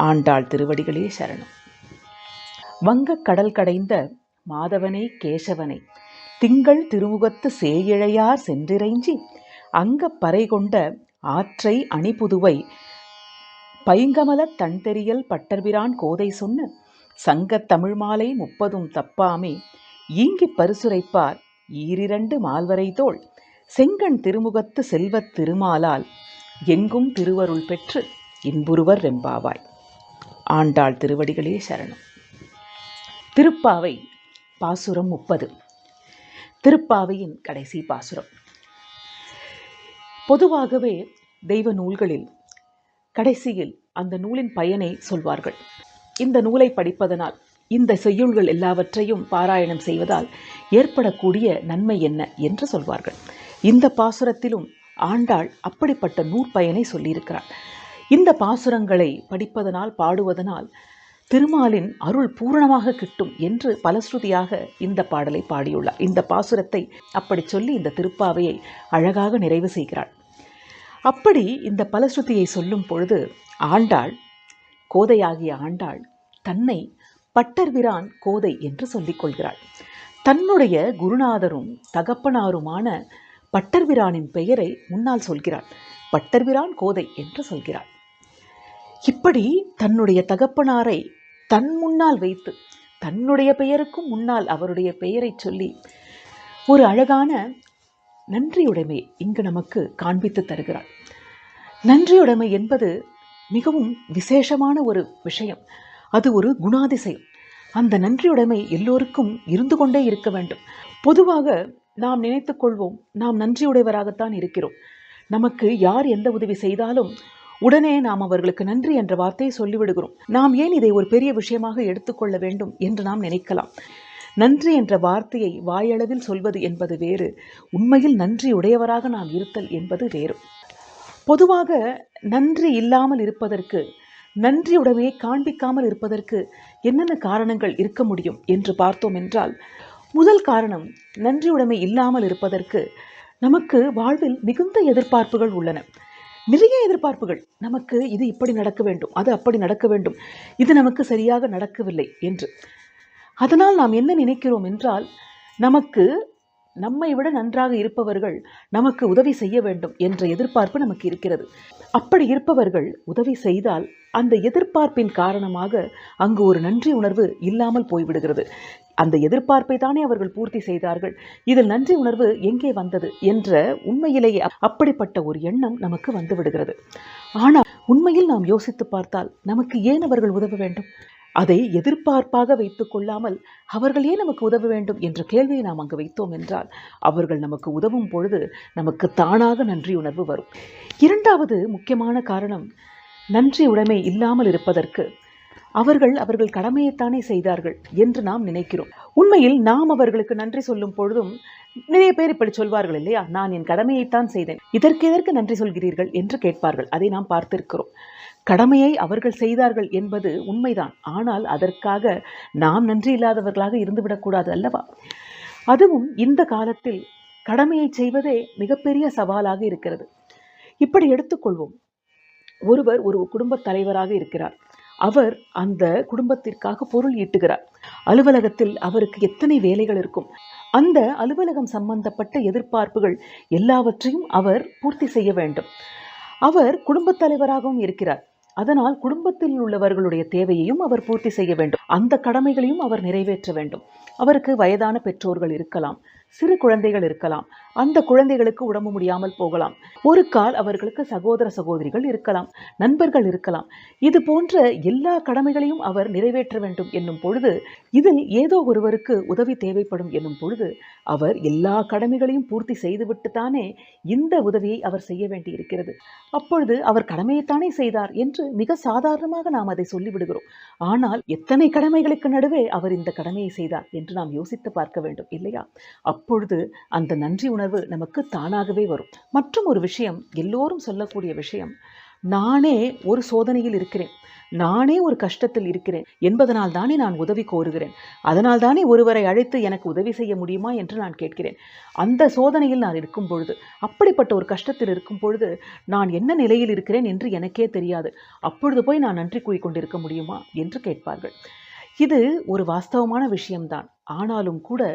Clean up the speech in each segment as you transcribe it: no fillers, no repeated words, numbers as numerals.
ஆண்டாள் திருவடிகளே சரணம். வங்கக் கடல் கடைந்த மாதவனை கேசவனை திங்கள் திருமுகத்து சேயிழையார் சென்றிறைஞ்சி அங்கப் பறை கொண்ட ஆற்றை அணிபுதுவை பைங்கமலத் தன்தெரியல் பட்டர்பிரான் கோதை சொன்ன சங்கத் தமிழ்மாலை 30 தப்பாமே ஈங்கிப் பரிசுரைப்பார் ஈரிரண்டு மால்வரை தோள் செங்கண் திருமுகத்து செல்வத் திருமாலால் எங்கும் திருவருள் பெற்று இன்புறுவர் ரெம்பாவாய். ஆண்டாள் திருவடிகளே சரணம். திருப்பாவை பாசுரம் 30. திருப்பாவையின் கடைசி பாசுரம். பொதுவாகவே தெய்வ நூல்களில் கடைசியில் அந்த நூலின் பயனை சொல்வார்கள். இந்த நூலை படிப்பதனால், இந்த செய்யுள்கள் எல்லாவற்றையும் பாராயணம் செய்வதால் ஏற்படக்கூடிய நன்மை என்ன என்று சொல்வார்கள். இந்த பாசுரத்திலும் ஆண்டாள் அப்படிப்பட்ட நூற்பயனை சொல்லியிருக்கிறார். இந்த பாசுரங்களை படிப்பதனால், பாடுவதனால் திருமாலின் அருள் பூரணமாக கிட்டும் என்று பலஸ்ருதியாக இந்த பாடலை பாடியுள்ளார். இந்த பாசுரத்தை அப்படி சொல்லி இந்த திருப்பாவையை அழகாக நிறைவு செய்கிறாள். அப்படி இந்த பலஸ்ருதியை சொல்லும் பொழுது ஆண்டாள், கோதையாகிய ஆண்டாள் தன்னை பட்டர்பிரான் கோதை என்று சொல்லிக் கொள்கிறாள். தன்னுடைய குருநாதரும் தகப்பனாருமான பட்டர்பிரானின் பெயரை முன்னால் சொல்கிறாள். பட்டர்பிரான் கோதை என்று சொல்கிறாள். இப்படி தன்னுடைய தகப்பனாரை தன் முன்னால் வைத்து தன்னுடைய பெயருக்கும் முன்னால் அவருடைய பெயரை சொல்லி ஒரு அழகான நன்றியுடைமை இங்கு நமக்கு காண்பித்து தருகிறாள். நன்றியுடைமை என்பது மிகவும் விசேஷமான ஒரு விஷயம். அது ஒரு குணாதிசயம். அந்த நன்றியுடைமை எல்லோருக்கும் இருந்து கொண்டே இருக்க வேண்டும். பொதுவாக நாம் நினைத்துக் கொள்வோம், நாம் நன்றியுடையவராகத்தான் இருக்கிறோம். நமக்கு யார் எந்த உதவி செய்தாலும் உடனே நாம் அவர்களுக்கு நன்றி என்ற வார்த்தையை சொல்லிவிடுகிறோம். நாம் ஏன் இதை ஒரு பெரிய விஷயமாக எடுத்துக்கொள்ள வேண்டும் என்று நாம் நினைக்கலாம். நன்றி என்ற வார்த்தையை வாயளவில் சொல்வது என்பது வேறு, உண்மையில் நன்றியுடையவராக நாம் இருத்தல் என்பது வேறு. பொதுவாக நன்றி இல்லாமல் இருப்பதற்கு, நன்றியுடைமையை காண்பிக்காமல் இருப்பதற்கு என்னென்ன காரணங்கள் இருக்க முடியும் என்று பார்த்தோம் என்றால், முதல் காரணம், நன்றியுடைமை இல்லாமல் இருப்பதற்கு நமக்கு வாழ்வில் மிகுந்த எதிர்பார்ப்புகள் உள்ளன. நிறைய எதிர்பார்ப்புகள். நமக்கு இது இப்படி நடக்க வேண்டும், அது அப்படி நடக்க வேண்டும், இது நமக்கு சரியாக நடக்கவில்லை என்று. அதனால் நாம் என்ன நினைக்கிறோம் என்றால், நமக்கு நம்மை விட நன்றாக இருப்பவர்கள் நமக்கு உதவி செய்ய வேண்டும் என்ற எதிர்பார்ப்பு நமக்கு இருக்கிறது. அப்படி இருப்பவர்கள் உதவி செய்தால் அந்த எதிர்பார்ப்பின் காரணமாக அங்கு ஒரு நன்றி உணர்வு இல்லாமல் போய்விடுகிறது. அந்த எதிர்பார்ப்பை தானே அவர்கள் பூர்த்தி செய்தார்கள், இதில் நன்றி உணர்வு எங்கே வந்தது என்ற உண்மையிலேயே அப்படிப்பட்ட ஒரு எண்ணம் நமக்கு வந்து விடுகிறது. ஆனால் உண்மையில் நாம் யோசித்து பார்த்தால், நமக்கு ஏன் அவர்கள் உதவ வேண்டும்? அதை எதிர்பார்ப்பாக வைத்துக் கொள்ளாமல் அவர்கள் ஏன் நமக்கு உதவ வேண்டும் என்ற கேள்வியை நாம் அங்கு வைத்தோம் என்றால், அவர்கள் நமக்கு உதவும் பொழுது நமக்கு தானாக நன்றி உணர்வு வரும். இரண்டாவது முக்கியமான காரணம், நன்றி உடைமை இல்லாமல் இருப்பதற்கு அவர்கள் கடமையைத்தானே செய்தார்கள் என்று நாம் நினைக்கிறோம். உண்மையில் நாம் அவர்களுக்கு நன்றி சொல்லும் பொழுதும் நிறைய பேர் இப்படி சொல்வார்கள் இல்லையா, நான் என் கடமையைத்தான் செய்தேன், இதற்கு எதற்கு நன்றி சொல்கிறீர்கள் என்று கேட்பார்கள். அதை நாம் பார்த்திருக்கிறோம். கடமையை அவர்கள் செய்தார்கள் என்பது உண்மைதான். ஆனால் அதற்காக நாம் நன்றி இல்லாதவர்களாக இருந்துவிடக்கூடாது அல்லவா? அதுவும் இந்த காலத்தில் கடமையை செய்வதே மிகப்பெரிய சவாலாக இருக்கிறது. இப்படி எடுத்துக்கொள்வோம். ஒருவர் ஒரு குடும்பத் தலைவராக இருக்கிறார். அவர் அந்த குடும்பத்திற்காக பொருள் ஈட்டுகிறார். அலுவலகத்தில் அவருக்கு எத்தனை வேலைகள் இருக்கும். அந்த அலுவலகம் சம்பந்தப்பட்ட எதிர்பார்ப்புகள் எல்லாவற்றையும் அவர் பூர்த்தி செய்ய வேண்டும். அவர் குடும்பத் தலைவராகவும் இருக்கிறார். அதனால் குடும்பத்தில் உள்ளவர்களுடைய தேவையையும் அவர் பூர்த்தி செய்ய வேண்டும். அந்த கடமைகளையும் அவர் நிறைவேற்ற வேண்டும். அவருக்கு வயதான பெற்றோர்கள் இருக்கலாம், சிறு குழந்தைகள் இருக்கலாம், அந்த குழந்தைகளுக்கு உடம்பு முடியாமல் போகலாம். ஒரு கால் அவர்களுக்கு சகோதர சகோதரிகள் இருக்கலாம், நண்பர்கள் இருக்கலாம். இது போன்ற எல்லா கடமைகளையும் அவர் நிறைவேற்ற வேண்டும் என்னும் பொழுது, இதில் ஏதோ ஒருவருக்கு உதவி தேவைப்படும் என்னும் பொழுது அவர் எல்லா கடமைகளையும் பூர்த்தி செய்துவிட்டு தானே இந்த உதவியை அவர் செய்ய வேண்டி இருக்கிறது. அப்பொழுது அவர் கடமையைத்தானே செய்தார் என்று மிக சாதாரணமாக நாம் அதை சொல்லிவிடுகிறோம். ஆனால் எத்தனை கடமைகளுக்கு நடுவே அவர் இந்த கடமையை செய்தார் என்று நாம் யோசித்து பார்க்க வேண்டும் இல்லையா? அப்பொழுது அந்த நன்றி உணர்வு நமக்கு தானாகவே வரும். மற்றும் ஒரு விஷயம், எல்லோரும் சொல்லக்கூடிய விஷயம், நானே ஒரு சோதனையில் இருக்கிறேன், நானே ஒரு கஷ்டத்தில் இருக்கிறேன் என்பதனால் தானே நான் உதவி கோருகிறேன். அதனால் தானே ஒருவரை அழைத்து எனக்கு உதவி செய்ய முடியுமா என்று நான் கேட்கிறேன். அந்த சோதனையில் நான் இருக்கும் பொழுது, அப்படிப்பட்ட ஒரு கஷ்டத்தில் இருக்கும் பொழுது நான் என்ன நிலையில் இருக்கிறேன் என்று எனக்கே தெரியாது. அப்பொழுது போய் நான் நன்றி கூறிக்கொண்டிருக்க முடியுமா என்று கேட்பார்கள். இது ஒரு வாஸ்தவமான விஷயம்தான். ஆனாலும் கூட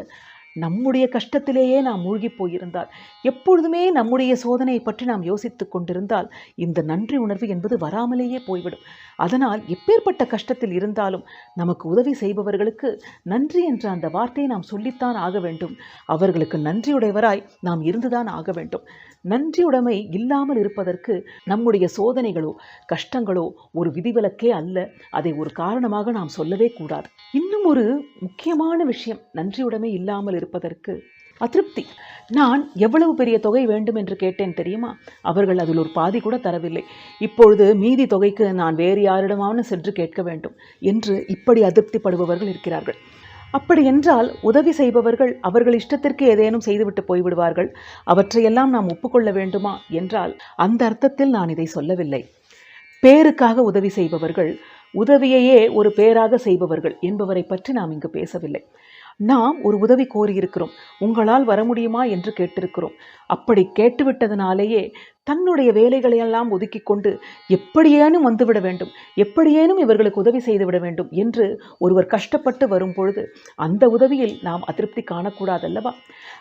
நம்முடைய கஷ்டத்திலேயே நாம் மூழ்கி போயிருந்தால், எப்பொழுதுமே நம்முடைய சோதனையை பற்றி நாம் யோசித்து கொண்டிருந்தால் இந்த நன்றி உணர்வு என்பது வராமலேயே போய்விடும். அதனால் எப்பேற்பட்ட கஷ்டத்தில் இருந்தாலும் நமக்கு உதவி செய்பவர்களுக்கு நன்றி என்ற அந்த வார்த்தையை நாம் சொல்லித்தான் ஆக வேண்டும். அவர்களுக்கு நன்றியுடையவராய் நாம் இருந்துதான் ஆக வேண்டும். நன்றியுடைமை இல்லாமல் இருப்பதற்கு நம்முடைய சோதனைகளோ கஷ்டங்களோ ஒரு விதிவிலக்கே அல்ல. அதை ஒரு காரணமாக நாம் சொல்லவே கூடாது. இன்னும் ஒரு முக்கியமான விஷயம் நன்றியுடைமை இல்லாமல் இருப்பதற்கு அதிருப்தி. நான் எவ்வளவு பெரிய தொகை வேண்டும் என்று கேட்டேன் தெரியுமா? அவர்கள் அதில் ஒரு பாதி கூட தரவில்லை. இப்பொழுது மீதி தொகைக்கு நான் வேறு யாரிடமாவது சென்று கேட்க வேண்டும் என்று இப்படி அதிருப்திப்படுபவர்கள் இருக்கிறார்கள். அப்படி என்றால் உதவி செய்பவர்கள் அவர்கள் இஷ்டத்திற்கு ஏதேனும் செய்துவிட்டு போய்விடுவார்கள். அவற்றையெல்லாம் நாம் ஒப்புக்கொள்ள வேண்டுமா என்றால் அந்த அர்த்தத்தில் நான் இதை சொல்லவில்லை. பேருக்காக உதவி செய்பவர்கள், உதவியையே ஒரு பேராக செய்பவர்கள் என்பவரை பற்றி நாம் இங்கு பேசவில்லை. நாம் ஒரு உதவி கோரியிருக்கிறோம், உங்களால் வர முடியுமா என்று கேட்டிருக்கிறோம். அப்படி கேட்டுவிட்டதனாலேயே தன்னுடைய வேலைகளையெல்லாம் ஒதுக்கி கொண்டு எப்படியேனும் வந்துவிட வேண்டும், எப்படியேனும் இவர்களுக்கு உதவி செய்துவிட வேண்டும் என்று ஒருவர் கஷ்டப்பட்டு வரும் பொழுது அந்த உதவியில் நாம் அதிருப்தி காணக்கூடாதல்லவா?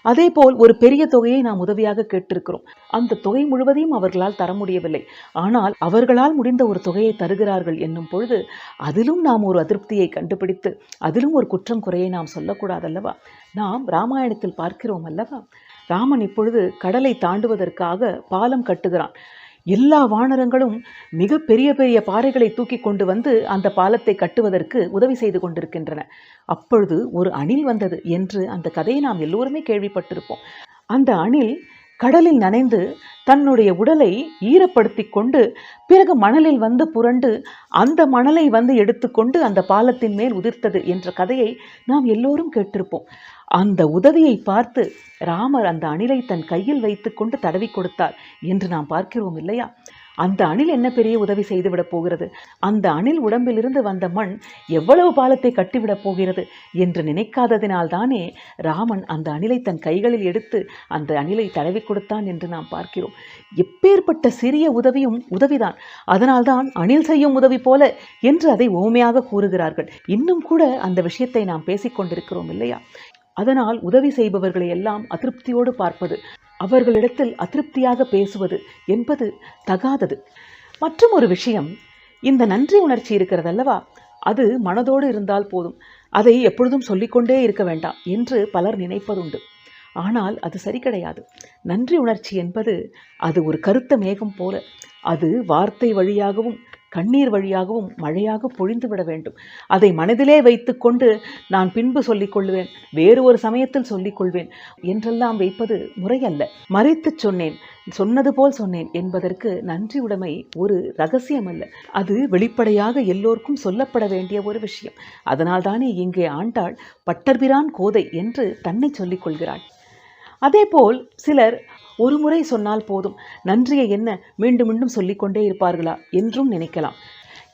அதேபோல் ஒரு பெரிய தொகையை நாம் உதவியாக கேட்டிருக்கிறோம். அந்த தொகை முழுவதையும் அவர்களால் தர முடியவில்லை. ஆனால் அவர்களால் முடிந்த ஒரு தொகையை தருகிறார்கள் என்னும் பொழுது அதிலும் நாம் ஒரு அதிருப்தியை கண்டுபிடித்து அதிலும் ஒரு குற்றம் குறையை நாம் சொல்லக்கூடாதல்லவா? நாம் ராமாயணத்தில் பார்க்கிறோம் அல்லவா? ராமன் இப்பொழுது கடலை தாண்டுவதற்காக பாலம் கட்டுகிறான். எல்லா வானரங்களும் மிக பெரிய பெரிய பாறைகளை தூக்கி கொண்டு வந்து அந்த பாலத்தை கட்டுவதற்கு உதவி செய்து கொண்டிருக்கின்றன. அப்பொழுது ஒரு அணில் வந்தது என்று அந்த கதையை நாம் எல்லோருமே கேள்விப்பட்டிருப்போம். அந்த அணில் கடலில் நனைந்து தன்னுடைய உடலை ஈரப்படுத்தி கொண்டு பிறகு மணலில் வந்து புரண்டு அந்த மணலை வந்து எடுத்துக்கொண்டு அந்த பாலத்தின் மேல் உதிர்த்தது என்ற கதையை நாம் எல்லோரும் கேட்டிருப்போம். அந்த உதவியை பார்த்து ராமர் அந்த அணிலை தன் கையில் வைத்து கொண்டு தடவி கொடுத்தார் என்று நாம் பார்க்கிறோம் இல்லையா? அந்த அணில் என்ன பெரிய உதவி செய்துவிடப் போகிறது? அந்த அணில் உடம்பிலிருந்து வந்த மண் எவ்வளவு பாலத்தை கட்டிவிடப் போகிறது என்று நினைக்காததினால்தானே ராமன் அந்த அணிலை தன் கைகளில் எடுத்து அந்த அணிலை தடவி கொடுத்தான் என்று நாம் பார்க்கிறோம். எப்பேற்பட்ட சிறிய உதவியும் உதவிதான். அதனால்தான் அணில் செய்யும் உதவி போல என்று அதை உவமையாக கூறுகிறார்கள். இன்னும் கூட அந்த விஷயத்தை நாம் பேசிக்கொண்டிருக்கிறோம் இல்லையா? அதனால் உதவி செய்பவர்களை எல்லாம் அதிருப்தியோடு பார்ப்பது, அவர்களிடத்தில் அதிருப்தியாக பேசுவது என்பது தகாதது. மற்றும் ஒரு விஷயம், இந்த நன்றி உணர்ச்சி இருக்கிறதல்லவா, அது மனதோடு இருந்தால் போதும், அதை எப்பொழுதும் சொல்லிக்கொண்டே இருக்க வேண்டாம் என்று பலர் நினைப்பதுண்டு. ஆனால் அது சரி கிடையாது. நன்றி உணர்ச்சி என்பது அது ஒரு கருத்த மேகம் போல. அது வார்த்தை வழியாகவும் கண்ணீர் வழியாகவும் மழையாக பொழிந்துவிட வேண்டும். அதை மனதிலே வைத்து கொண்டு நான் பின்பு சொல்லிக்கொள்வேன், வேறு ஒரு சமயத்தில் சொல்லிக்கொள்வேன் என்றெல்லாம் வைப்பது முறையல்ல. மறைத்து சொன்னேன், சொன்னது போல் சொன்னேன் என்பதற்கு நன்றி உடைமை ஒரு ரகசியம் அல்ல. அது வெளிப்படையாக எல்லோருக்கும் சொல்லப்பட வேண்டிய ஒரு விஷயம். அதனால்தானே இங்கே ஆண்டாள் பட்டர்பிரான் கோதை என்று தன்னை சொல்லிக் கொள்கிறாள். அதேபோல் சிலர் ஒரு முறை சொன்னால் போதும், நன்றியை என்ன மீண்டும் மீண்டும் சொல்லிக்கொண்டே இருப்பார்களா என்றும் நினைக்கலாம்.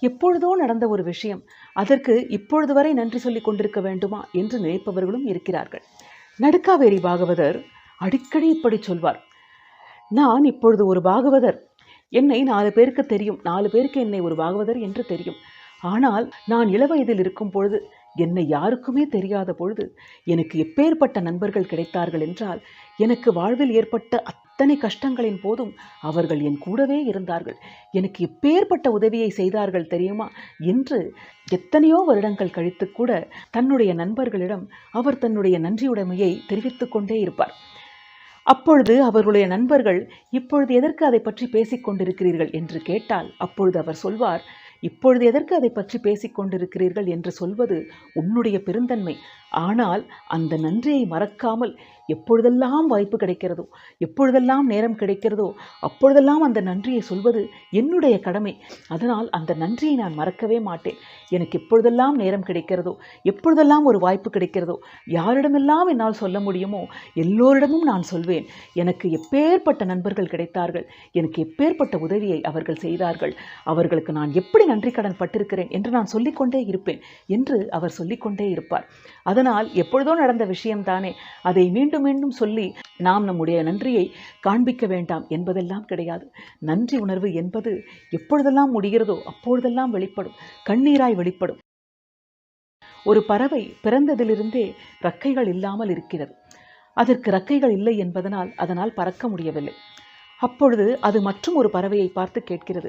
எப்பொழுதோ நடந்த ஒரு விஷயம், அதற்கு இப்பொழுது வரை நன்றி சொல்லிக் கொண்டிருக்க வேண்டுமா என்று நினைப்பவர்களும் இருக்கிறார்கள். நடுக்காவேரி பாகவதர் அடிக்கடி இப்படி சொல்வார், நான் இப்பொழுது ஒரு பாகவதர், என்னை 4 பேருக்கு தெரியும், 4 பேருக்கு என்னை ஒரு பாகவதர் என்று தெரியும். ஆனால் நான் இளவயதில் இருக்கும் பொழுது, என்னை யாருக்குமே தெரியாத பொழுது எனக்கு எப்பேற்பட்ட நண்பர்கள் கிடைத்தார்கள் என்றால், எனக்கு வாழ்வில் ஏற்பட்ட அத்தனை கஷ்டங்களின் போதும் அவர்கள் என் கூடவே இருந்தார்கள், எனக்கு எப்பேற்பட்ட உதவியை செய்தார்கள் தெரியுமா என்று எத்தனையோ வருடங்கள் கழித்து கூட தன்னுடைய நண்பர்களிடம் அவர் தன்னுடைய நன்றியுடைமையை தெரிவித்து கொண்டே இருப்பார். அப்பொழுது அவர்களுடைய நண்பர்கள், இப்பொழுது எதற்கு அதை பற்றி பேசிக்கொண்டிருக்கிறீர்கள் என்று கேட்டால், அப்பொழுது அவர் சொல்வார், இப்பொழுது எதற்கு அதை பற்றி பேசிக்கொண்டிருக்கிறீர்கள் என்று சொல்வது உன்னுடைய பெருந்தன்மை. ஆனால் அந்த நன்றியை மறக்காமல் எப்பொழுதெல்லாம் வாய்ப்பு கிடைக்கிறதோ, எப்பொழுதெல்லாம் நேரம் கிடைக்கிறதோ அப்பொழுதெல்லாம் அந்த நன்றியை சொல்வது என்னுடைய கடமை. அதனால் அந்த நன்றியை நான் மறக்கவே மாட்டேன். எனக்கு எப்பொழுதெல்லாம் நேரம் கிடைக்கிறதோ, எப்பொழுதெல்லாம் ஒரு வாய்ப்பு கிடைக்கிறதோ, யாரிடமெல்லாம் என்னால் சொல்ல முடியுமோ எல்லோரிடமும் நான் சொல்வேன். எனக்கு எப்பேற்பட்ட நண்பர்கள் கிடைத்தார்கள், எனக்கு எப்பேற்பட்ட உதவியை அவர்கள் செய்தார்கள், அவர்களுக்கு நான் எப்படி நன்றி கடன் பட்டிருக்கிறேன் என்று நான் சொல்லிக்கொண்டே இருப்பேன் என்று அவர் சொல்லிக்கொண்டே இருப்பார். அதனால் எப்பொழுதோ நடந்த விஷயம்தானே, அதை மீண்டும் மீண்டும் சொல்லி நாம் நம்முடைய நன்றியை காண்பிக்க வேண்டாம் என்பதெல்லாம் கிடையாது. நன்றி உணர்வு என்பது எப்பொழுதெல்லாம் முடிகிறதோ அப்பொழுதெல்லாம் வெளிப்படும், கண்ணீராய் வெளிப்படும். ஒரு பறவை பிறந்ததிலிருந்தே இறக்கைகள் இல்லாமல் இருக்கிறது. அதற்கு இறக்கைகள் இல்லை என்பதனால் அதனால் பறக்க முடியவில்லை. அப்பொழுது அது மற்றும் ஒரு பறவையை பார்த்து கேட்கிறது,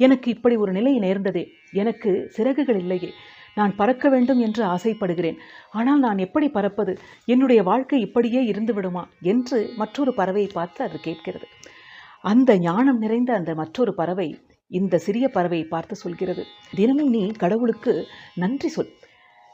எனக்கு இப்படி ஒரு நிலை நேர்ந்ததே, எனக்கு சிறகுகள் இல்லையே, நான் பறக்க வேண்டும் என்று ஆசைப்படுகிறேன், ஆனால் நான் எப்படி பறப்பது, என்னுடைய வாழ்க்கை இப்படியே இருந்து விடுமா என்று மற்றொரு பறவையை பார்த்து அது கேட்கிறது. அந்த ஞானம் நிறைந்த அந்த மற்றொரு பறவை இந்த சிறிய பறவையை பார்த்து சொல்கிறது, தினமும் நீ கடவுளுக்கு நன்றி சொல்,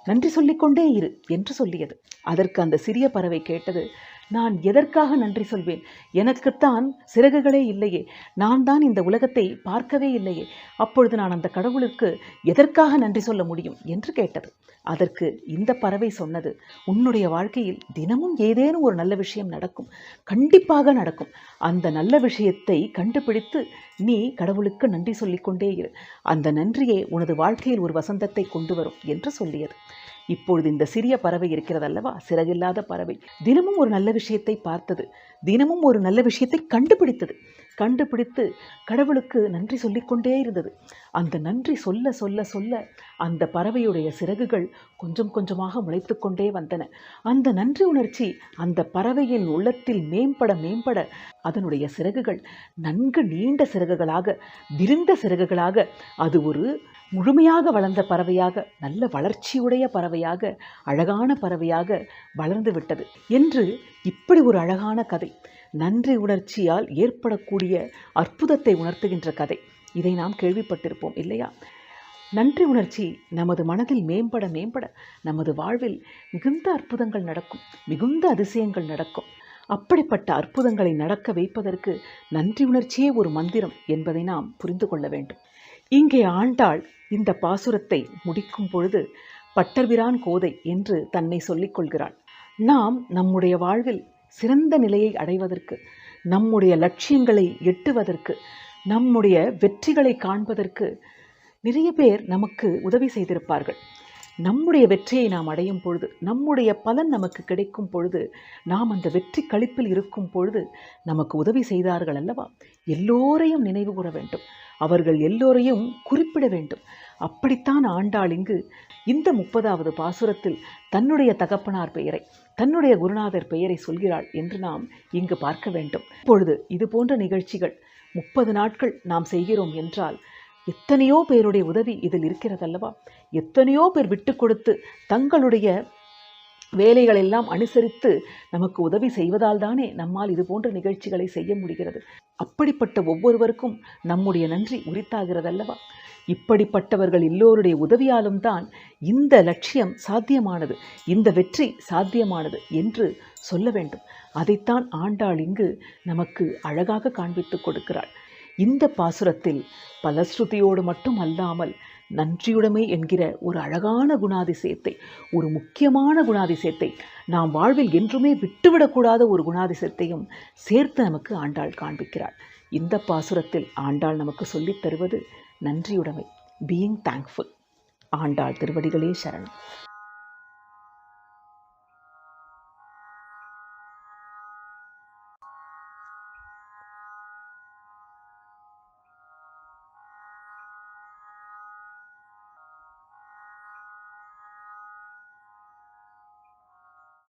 நன்றி சொல்லிக்கொண்டே இரு என்று சொல்லியது. அதற்கு அந்த சிறிய பறவை கேட்டது, நான் எதற்காக நன்றி சொல்வேன், எனக்குத்தான் சிறகுகளே இல்லையே, நான் தான் இந்த உலகத்தை பார்க்கவே இல்லையே, அப்பொழுது நான் அந்த கடவுளுக்கு எதற்காக நன்றி சொல்ல முடியும் என்று கேட்டது. அதற்கு இந்த பறவை சொன்னது, உன்னுடைய வாழ்க்கையில் தினமும் ஏதேனும் ஒரு நல்ல விஷயம் நடக்கும், கண்டிப்பாக நடக்கும். அந்த நல்ல விஷயத்தை கண்டுபிடித்து நீ கடவுளுக்கு நன்றி சொல்லிக்கொண்டே இரு, அந்த நன்றியே உனது வாழ்க்கையில் ஒரு வசந்தத்தை கொண்டு வரும் என்று சொல்லியது. இப்பொழுது இந்த சிறிய பறவை இருக்கிறதல்லவா, சிறகில்லாத பறவை, தினமும் ஒரு நல்ல விஷயத்தை பார்த்தது, தினமும் ஒரு நல்ல விஷயத்தை கண்டுபிடித்து கடவுளுக்கு நன்றி சொல்லிக்கொண்டே இருந்தது. அந்த நன்றி சொல்ல சொல்ல சொல்ல அந்த பறவையுடைய சிறகுகள் கொஞ்சம் கொஞ்சமாக முளைத்து கொண்டே வந்தன. அந்த நன்றி உணர்ச்சி அந்த பறவையின் உள்ளத்தில் மேம்பட அதனுடைய சிறகுகள் நன்கு நீண்ட சிறகுகளாக, விரிந்த சிறகுகளாக, அது ஒரு முழுமையாக வளர்ந்த பறவையாக, நல்ல வளர்ச்சியுடைய பறவையாக, அழகான பறவையாக வளர்ந்து விட்டது என்று இப்படி ஒரு அழகான கதை, நன்றி உணர்ச்சியால் ஏற்படக்கூடிய அற்புதத்தை உணர்த்துகின்ற கதை. இதை நாம் கேள்விப்பட்டிருப்போம் இல்லையா? நன்றி உணர்ச்சி நமது மனதில் மேம்பட நமது வாழ்வில் மிகுந்த அற்புதங்கள் நடக்கும், மிகுந்த அதிசயங்கள் நடக்கும். அப்படிப்பட்ட அற்புதங்களை நடக்க வைப்பதற்கு நன்றி உணர்ச்சியே ஒரு மந்திரம் என்பதை நாம் புரிந்து கொள்ள வேண்டும். இங்கே ஆண்டாள் இந்த பாசுரத்தை முடிக்கும் பொழுது பட்டர்பிரான் கோதை என்று தன்னை சொல்லிக் கொள்கிறாள். நாம் நம்முடைய வாழ்வில் சிறந்த நிலையை அடைவதற்கு, நம்முடைய லட்சியங்களை எட்டுவதற்கு, நம்முடைய வெற்றிகளை காண்பதற்கு நிறைய பேர் நமக்கு உதவி செய்திருப்பார்கள். நம்முடைய வெற்றியை நாம் அடையும் பொழுது, நம்முடைய பலன் நமக்கு கிடைக்கும் பொழுது, நாம் அந்த வெற்றி களிப்பில் இருக்கும் பொழுது நமக்கு உதவி செய்தார்கள் அல்லவா, எல்லோரையும் நினைவு கூற வேண்டும், அவர்கள் எல்லோரையும் குறிப்பிட வேண்டும். அப்படித்தான் ஆண்டாள் இங்கு இந்த 30வது பாசுரத்தில் தன்னுடைய தகப்பனார் பெயரை, தன்னுடைய குருநாதர் பெயரை சொல்கிறாள் என்று நாம் இங்கு பார்க்க வேண்டும். இப்பொழுது இது போன்ற நிகழ்ச்சிகள் 30 நாட்கள் நாம் செய்கிறோம் என்றால் எத்தனையோ பேருடைய உதவி இதில் இருக்கிறதல்லவா, எத்தனையோ பேர் விட்டு கொடுத்து தங்களுடைய வேலைகளெல்லாம் அனுசரித்து நமக்கு உதவி செய்வதால் தானே நம்மால் இது போன்ற நிகழ்ச்சிகளை செய்ய முடிகிறது. அப்படிப்பட்ட ஒவ்வொருவருக்கும் நம்முடைய நன்றி உரித்தாகிறதல்லவா. இப்படிப்பட்டவர்கள் எல்லோருடைய உதவியாலும் தான் இந்த லட்சியம் சாத்தியமானது, இந்த வெற்றி சாத்தியமானது என்று சொல்ல வேண்டும். அதைத்தான் ஆண்டாள் இங்கு நமக்கு அழகாக காண்பித்து கொடுக்கிறாள். இந்த பாசுரத்தில் பலஸ்ருதியோடு மட்டும் அல்லாமல் நன்றியுடைமை என்கிற ஒரு அழகான குணாதிசயத்தை, ஒரு முக்கியமான குணாதிசயத்தை, நாம் வாழ்வில் என்றுமே விட்டுவிடக்கூடாத ஒரு குணாதிசயத்தையும் சேர்த்து நமக்கு ஆண்டாள் காண்பிக்கிறாள். இந்த பாசுரத்தில் ஆண்டாள் நமக்கு சொல்லித் தருவது நன்றியுடைமை, பீயிங் தேங்க்ஃபுல். ஆண்டாள் திருவடிகளே சரணம்.